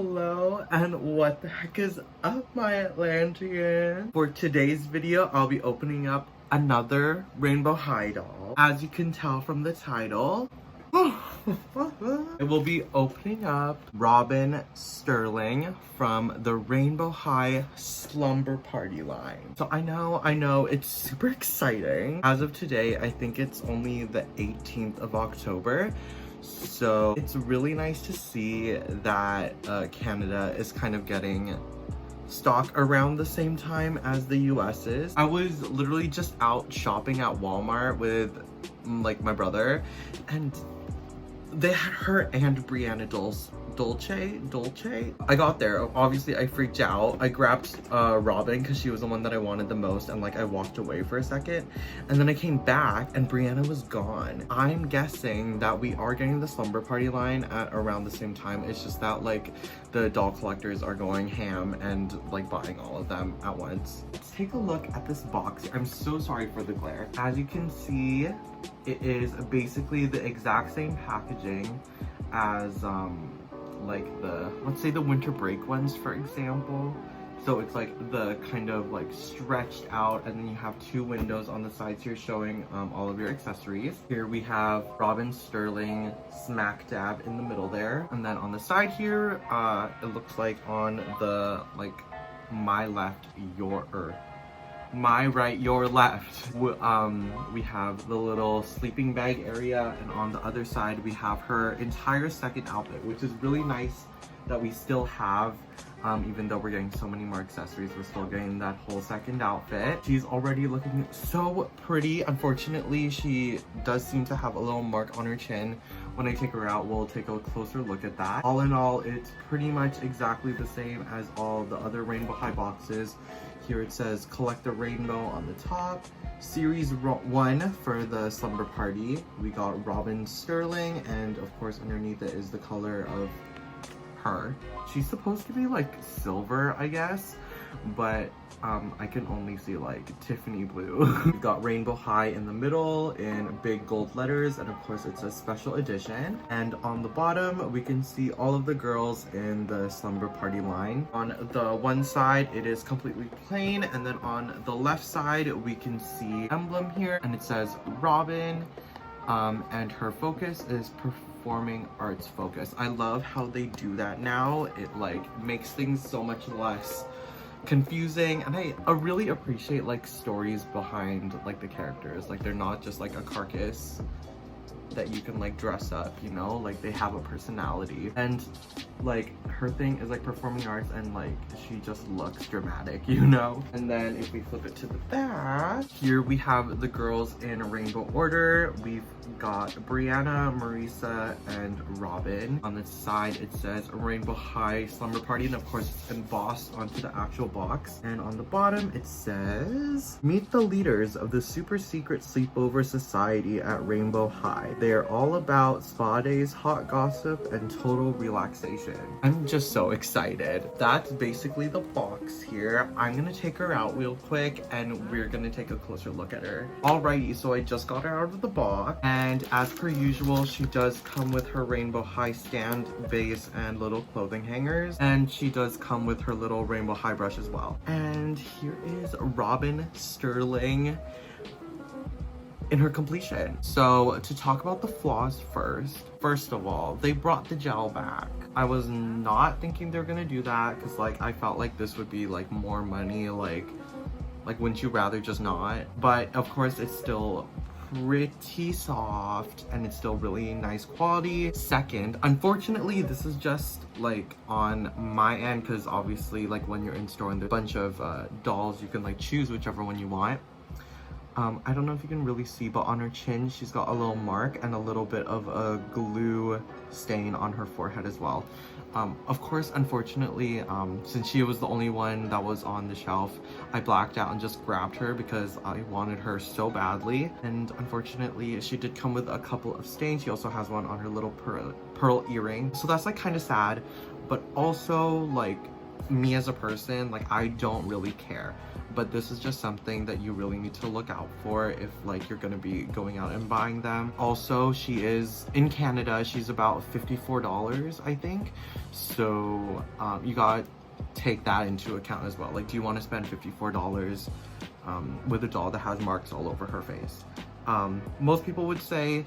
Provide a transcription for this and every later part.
Hello, and what the heck is up, my Atlanteans? For today's video, I'll be opening up another Rainbow High doll. As you can tell from the title, I will be opening up Robyn Sterling from the Rainbow High Slumber Party line. So I know, it's super exciting. As of today, I think it's only the 18th of October. So it's really nice to see that Canada is kind of getting stock around the same time as the US is. I was literally just out shopping at Walmart with like my brother, and they had her and Brianna Dolce. I got there, obviously I freaked out. I grabbed Robyn because she was the one that I wanted the most, and like I walked away for a second, and then I came back and Brianna was gone. I'm guessing that we are getting the Slumber Party line at around the same time. It's just that like the doll collectors are going ham and like buying all of them at once. Let's take a look at this box. I'm so sorry for the glare. As you can see, it is basically the exact same packaging as like let's say the winter break ones, for example. So it's like the kind of like stretched out, and then you have two windows on the sides here showing all of your accessories. Here we have Robyn Sterling smack dab in the middle there, and then on the side here it looks like on the like my left my right, your left, we have the little sleeping bag area, and on the other side we have her entire second outfit, which is really nice that we still have. Even though we're getting so many more accessories, we're still getting that whole second outfit. She's already looking so pretty. Unfortunately, she does seem to have a little mark on her chin. When I take her out, we'll take a closer look at that. All in all, it's pretty much exactly the same as all the other Rainbow High boxes. Here it says Collect the Rainbow on the top. Series 1 for the Slumber Party. We got Robyn Sterling, and of course underneath it is the color of her. She's supposed to be like silver, I guess, but I can only see like Tiffany blue. We've got Rainbow High in the middle in big gold letters, and of course it's a special edition. And on the bottom we can see all of the girls in the Slumber Party line. On the one side it is completely plain, and then on the left side we can see emblem here, and it says Robyn, and her focus is performing arts focus. I love how they do that now. It like makes things so much less confusing, and I really appreciate like stories behind like the characters. Like they're not just like a carcass that you can like dress up, you know, like they have a personality. And like her thing is like performing arts, and like she just looks dramatic, you know. And then if we flip it to the back, here we have the girls in rainbow order. We've got Brianna, Marisa, and Robyn. On the side it says Rainbow High Slumber Party, and of course it's embossed onto the actual box. And on the bottom it says Meet the leaders of the super secret sleepover society at Rainbow High. They are all about spa days, hot gossip, and total relaxation. I'm just so excited. That's basically the box here. I'm gonna take her out real quick and we're gonna take a closer look at her. Alrighty, so I just got her out of the box, and as per usual, she does come with her Rainbow High stand, base, and little clothing hangers. And she does come with her little Rainbow High brush as well. And here is Robyn Sterling in her completion. So to talk about the flaws first of all, they brought the gel back. I was not thinking they're gonna do that, because like I felt like this would be like more money, like wouldn't you rather just not? But of course it's still pretty soft, and it's still really nice quality. Second, unfortunately this is just like on my end, because obviously like when you're in store and there's a bunch of dolls, you can like choose whichever one you want. I don't know if you can really see, but on her chin she's got a little mark and a little bit of a glue stain on her forehead as well. Of course, unfortunately, since she was the only one that was on the shelf, I blacked out and just grabbed her because I wanted her so badly. And unfortunately, she did come with a couple of stains. She also has one on her little pearl earring. So that's like kind of sad, but also like me as a person, like, I don't really care, but this is just something that you really need to look out for if like you're gonna be going out and buying them. Also, she is in Canada. She's about $54, I think, so you gotta take that into account as well. Like, do you want to spend $54 with a doll that has marks all over her face? Most people would say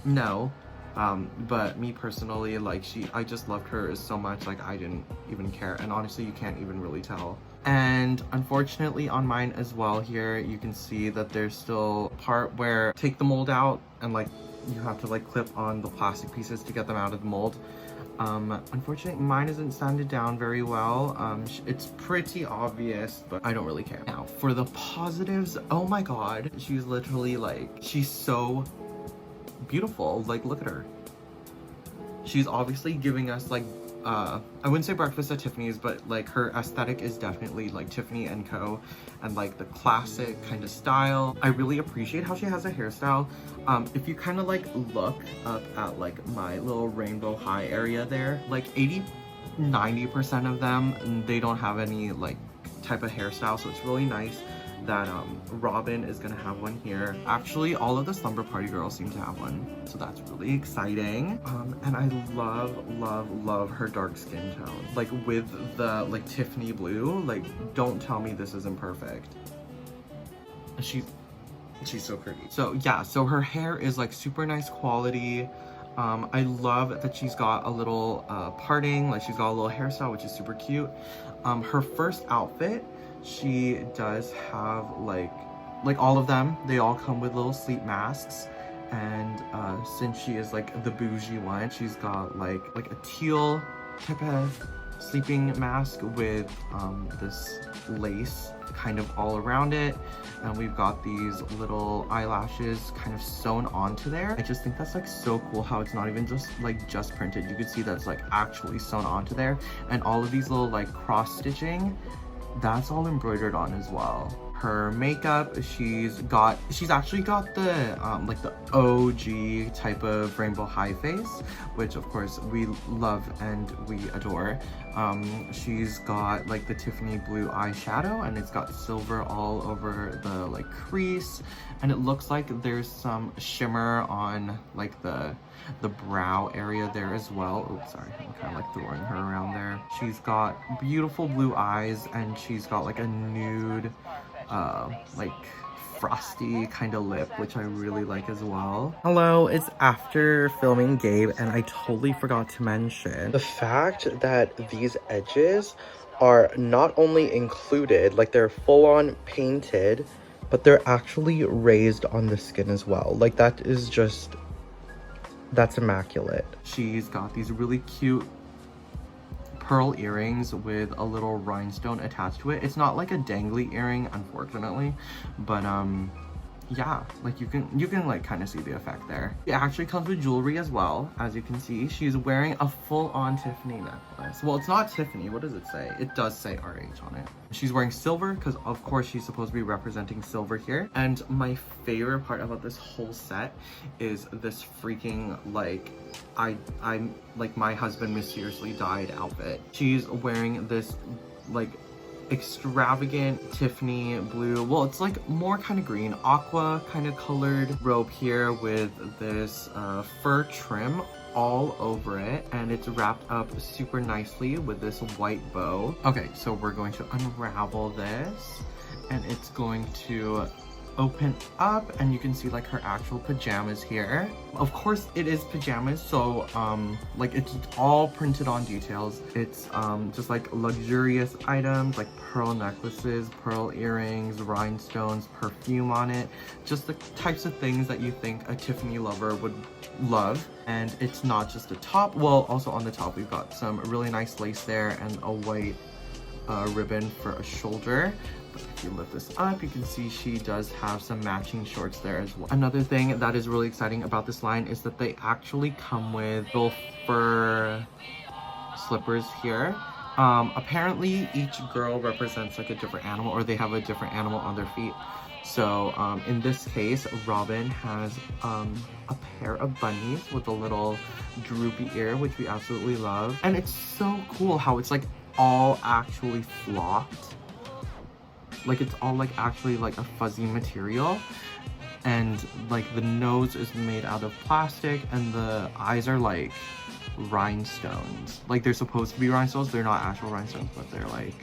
no, but me personally, like, I just loved her so much, like, I didn't even care, and honestly you can't even really tell. And unfortunately on mine as well, here you can see that there's still a part where take the mold out and like you have to like clip on the plastic pieces to get them out of the mold. Unfortunately mine isn't sanded down very well. It's pretty obvious, but I don't really care. Now for the positives, oh my god, she's literally like, she's so beautiful. Like, look at her. She's obviously giving us like I wouldn't say breakfast at Tiffany's, but like her aesthetic is definitely like Tiffany & Co. and like the classic kind of style. I really appreciate how she has a hairstyle. If you kind of like look up at like my little rainbow high area there, like 80–90% of them, they don't have any like type of hairstyle, so it's really nice that Robyn is gonna have one here. Actually, all of the Slumber Party girls seem to have one, so that's really exciting. And I love her dark skin tone, like with the like Tiffany blue. Like, don't tell me this isn't perfect. She's so pretty. So yeah, so her hair is like super nice quality. I love that she's got a little parting, like she's got a little hairstyle, which is super cute. Her first outfit, she does have like all of them, they all come with little sleep masks, and since she is like the bougie one, she's got like a teal type of sleeping mask with this lace kind of all around it, and we've got these little eyelashes kind of sewn onto there. I just think that's like so cool how it's not even just printed. You can see that's like actually sewn onto there, and all of these little like cross stitching, that's all embroidered on as well. Her makeup, she's actually got the like the OG type of rainbow high face, which of course we love and we adore. She's got like the Tiffany blue eyeshadow, and it's got silver all over the like crease, and it looks like there's some shimmer on like the brow area there as well. Oops, sorry, I'm kind of like throwing her around there. She's got beautiful blue eyes, and she's got like a nude like frosty kind of lip, which I really like as well. Hello, it's after filming Gabe, and I totally forgot to mention the fact that these edges are not only included, like they're full on painted, but they're actually raised on the skin as well. Like, that is just, that's immaculate. She's got these really cute pearl earrings with a little rhinestone attached to it. It's not like a dangly earring, unfortunately, but yeah, like you can like kind of see the effect there. It actually comes with jewelry as well. As you can see, she's wearing a full-on Tiffany necklace. Well, it's not Tiffany. What does it say? It does say RH on it. She's wearing silver because of course she's supposed to be representing silver here. And my favorite part about this whole set is this freaking like I'm like my husband mysteriously died outfit. She's wearing this like extravagant Tiffany blue, well, it's like more kind of green, aqua kind of colored robe here with this fur trim all over it, and it's wrapped up super nicely with this white bow. Okay, so we're going to unravel this, and it's going to open up, and you can see like her actual pajamas here. Of course it is pajamas, so like it's all printed on details. It's just like luxurious items like pearl necklaces, pearl earrings, rhinestones, perfume on it, just the types of things that you think a Tiffany lover would love. And it's not just a top, well, also on the top we've got some really nice lace there and a white ribbon for a shoulder. If you lift this up, you can see she does have some matching shorts there as well. Another thing that is really exciting about this line is that they actually come with little fur slippers here. Apparently each girl represents like a different animal, or they have a different animal on their feet. So in this case, Robyn has a pair of bunnies with a little droopy ear, which we absolutely love. And it's so cool how it's like all actually flocked. Like it's all like actually like a fuzzy material. And like the nose is made out of plastic and the eyes are like rhinestones. Like they're supposed to be rhinestones. They're not actual rhinestones, but they're like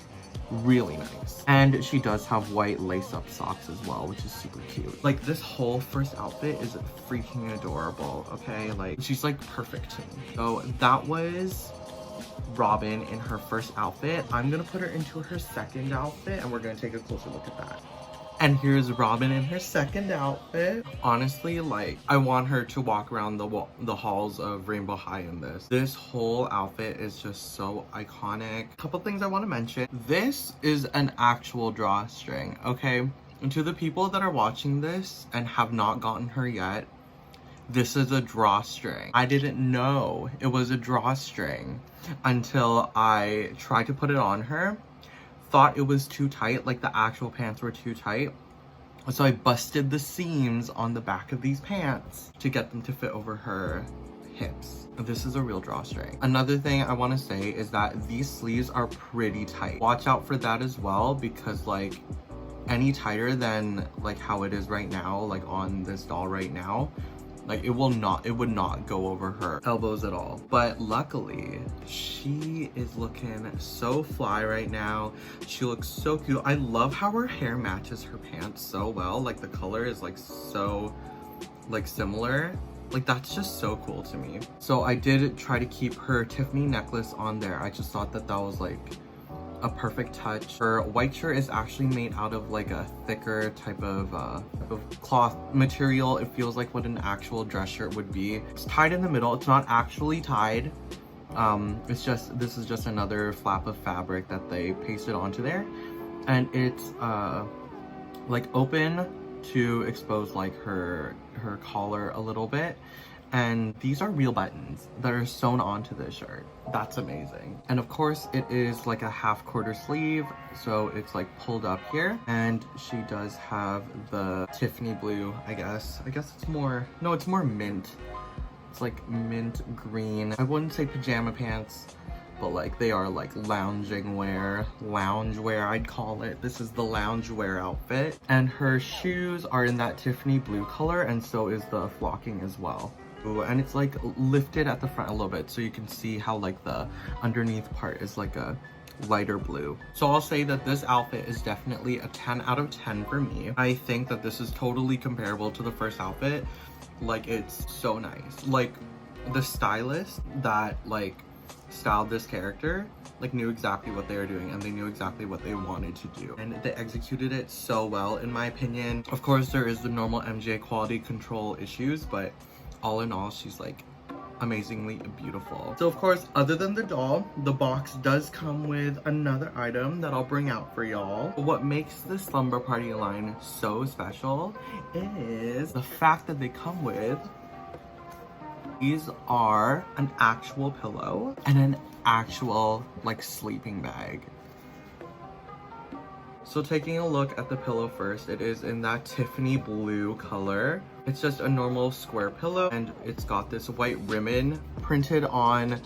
really nice. And she does have white lace-up socks as well, which is super cute. Like this whole first outfit is freaking adorable, okay? Like she's like perfect to me. So that was Robyn in her first outfit. I'm gonna put her into her second outfit and we're gonna take a closer look at that. And here's Robyn in her second outfit. Honestly, like, I want her to walk around the halls of Rainbow High in this. This whole outfit is just so iconic. A couple things I want to mention. This is an actual drawstring, okay? And to the people that are watching this and have not gotten her yet, this is a drawstring. I didn't know it was a drawstring until I tried to put it on her. Thought it was too tight, like the actual pants were too tight. So I busted the seams on the back of these pants to get them to fit over her hips. This is a real drawstring. Another thing I want to say is that these sleeves are pretty tight. Watch out for that as well, because like any tighter than like how it is right now, like on this doll right now, like it would not go over her elbows at all. But luckily, she is looking so fly right now. She looks so cute. I love how her hair matches her pants so well. Like the color is like so like similar. Like that's just so cool to me. So I did try to keep her Tiffany necklace on there. I just thought that that was like a perfect touch. Her white shirt is actually made out of like a thicker type of cloth material. It feels like what an actual dress shirt would be. It's tied in the middle. It's not actually tied. This is just another flap of fabric that they pasted onto there, and it's like open to expose like her collar a little bit. And these are real buttons that are sewn onto this shirt. That's amazing. And of course it is like a half-quarter sleeve, so it's like pulled up here. And she does have the Tiffany blue, I guess it's more, no, it's more mint. It's like mint green. I wouldn't say pajama pants, but like they are like loungewear I'd call it. This is the loungewear outfit. And her shoes are in that Tiffany blue color, and so is the flocking as well. And it's like lifted at the front a little bit, so you can see how like the underneath part is like a lighter blue. So I'll say that this outfit is definitely a 10 out of 10 for me. I think that this is totally comparable to the first outfit. Like it's so nice. Like the stylist that like styled this character like knew exactly what they were doing, and they knew exactly what they wanted to do, and they executed it so well in my opinion. Of course there is the normal MJ quality control issues, but all in all, she's like amazingly beautiful. So of course, other than the doll, the box does come with another item that I'll bring out for y'all. What makes the Slumber Party line so special is the fact that they come with, these are an actual pillow and an actual like sleeping bag. So taking a look at the pillow first, it is in that Tiffany blue color. It's just a normal square pillow, and it's got this white ribbon printed on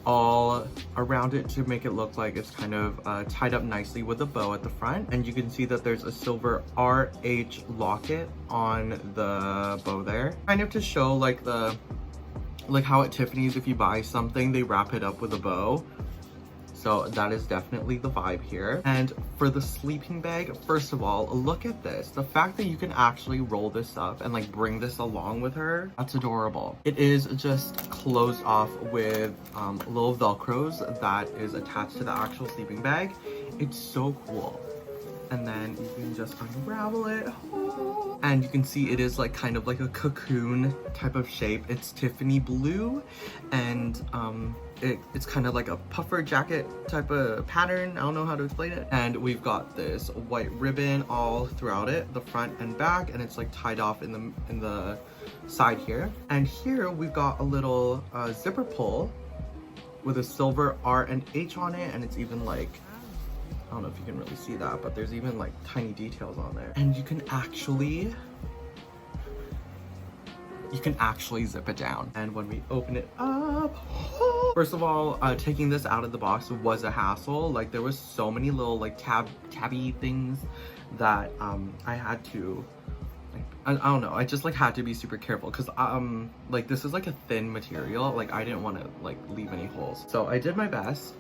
all around it to make it look like it's kind of tied up nicely with a bow at the front. And you can see that there's a silver RH locket on the bow there, kind of to show like how at Tiffany's, if you buy something, they wrap it up with a bow. So that is definitely the vibe here. And for the sleeping bag, first of all, look at this. The fact that you can actually roll this up and like bring this along with her, that's adorable. It is just closed off with little Velcros that is attached to the actual sleeping bag. It's so cool. And then you can just unravel it. And you can see it is like kind of like a cocoon type of shape. It's Tiffany blue, and it's kind of like a puffer jacket type of pattern. I don't know how to explain it. And we've got this white ribbon all throughout it, the front and back, and it's like tied off in the side here. And here we've got a little zipper pull with a silver R and H on it, and it's even like, I don't know if you can really see that, but there's even like tiny details on there. And you can actually zip it down. And when we open it up, First of all, taking this out of the box was a hassle. Like there was so many little like tabby things that I had to, like, I don't know, I just like had to be super careful because like this is like a thin material. Like I didn't want to like leave any holes, so I did my best.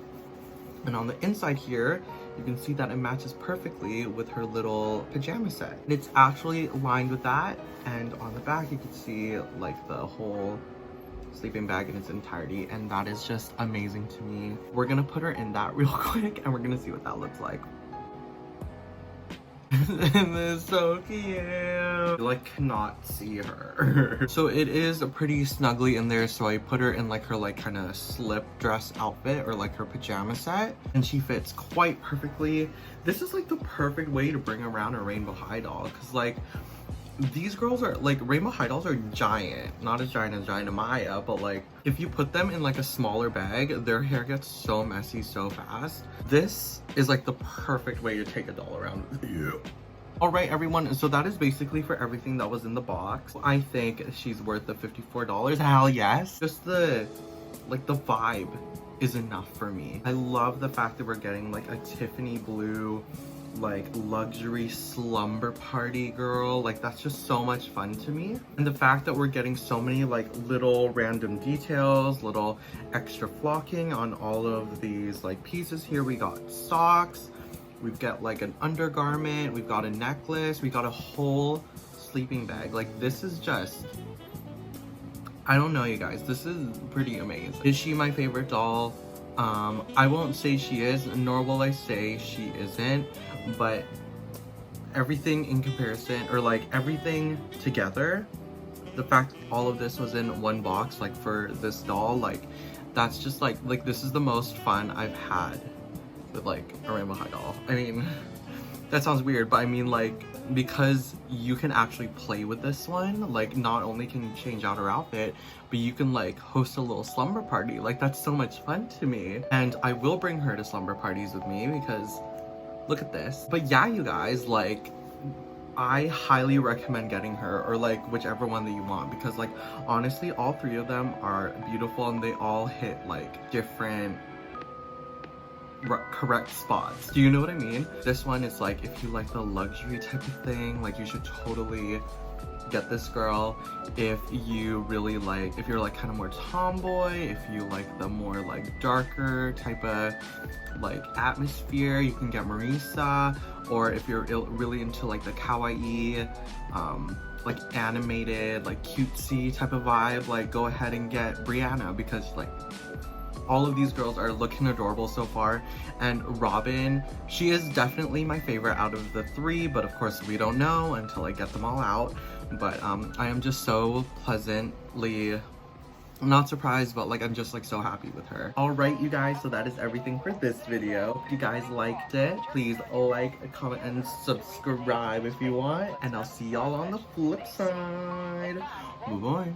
And on the inside here, you can see that it matches perfectly with her little pajama set. And it's actually lined with that. And on the back, you can see like the whole sleeping bag in its entirety. And that is just amazing to me. We're gonna put her in that real quick and we're gonna see what that looks like. And it's so cute. I like cannot see her. So it is pretty snuggly in there, so I put her in like her like kind of slip dress outfit or like her pajama set, and she fits quite perfectly. This is like the perfect way to bring around a rainbow high doll, because like these girls are like, rainbow high dolls are giant, not as giant as Giant Maya, but like if you put them in like a smaller bag, their hair gets so messy so fast. This is like the perfect way to take a doll around. Yeah. All right, everyone, so that is basically for everything that was in the box. I think she's worth the $54. Hell yes. Just the vibe is enough for me. I love the fact that we're getting like a Tiffany blue like luxury slumber party girl. Like that's just so much fun to me. And the fact that we're getting so many like little random details, little extra flocking on all of these like pieces here. We got socks, we've got like an undergarment, we've got a necklace, we got a whole sleeping bag. Like this is just, I don't know, you guys, this is pretty amazing. Is she my favorite doll? I won't say she is, nor will I say she isn't, but everything in comparison, or like everything together, the fact all of this was in one box, like for this doll, like that's just like this is the most fun I've had with like a rainbow high doll. I mean, that sounds weird, but I mean like, because you can actually play with this one, like not only can you change out her outfit, but you can like host a little slumber party. Like that's so much fun to me, and I will bring her to slumber parties with me because look at this. But yeah, you guys, like I highly recommend getting her, or like whichever one that you want, because like honestly all three of them are beautiful and they all hit like different correct spots. Do you know what I mean? This one is like, if you like the luxury type of thing, like you should totally get this girl. If you really like, if you're like kind of more tomboy, if you like the more like darker type of like atmosphere, you can get Marisa. Or if you're really into like the kawaii, like animated, like cutesy type of vibe, like go ahead and get Brianna, because like all of these girls are looking adorable so far. And Robyn, she is definitely my favorite out of the three, but of course we don't know until I get them all out. But I am just so pleasantly, not surprised, but like I'm just like so happy with her. All right, you guys, so that is everything for this video. If you guys liked it, please like, comment, and subscribe if you want, and I'll see y'all on the flip side. Bye-bye.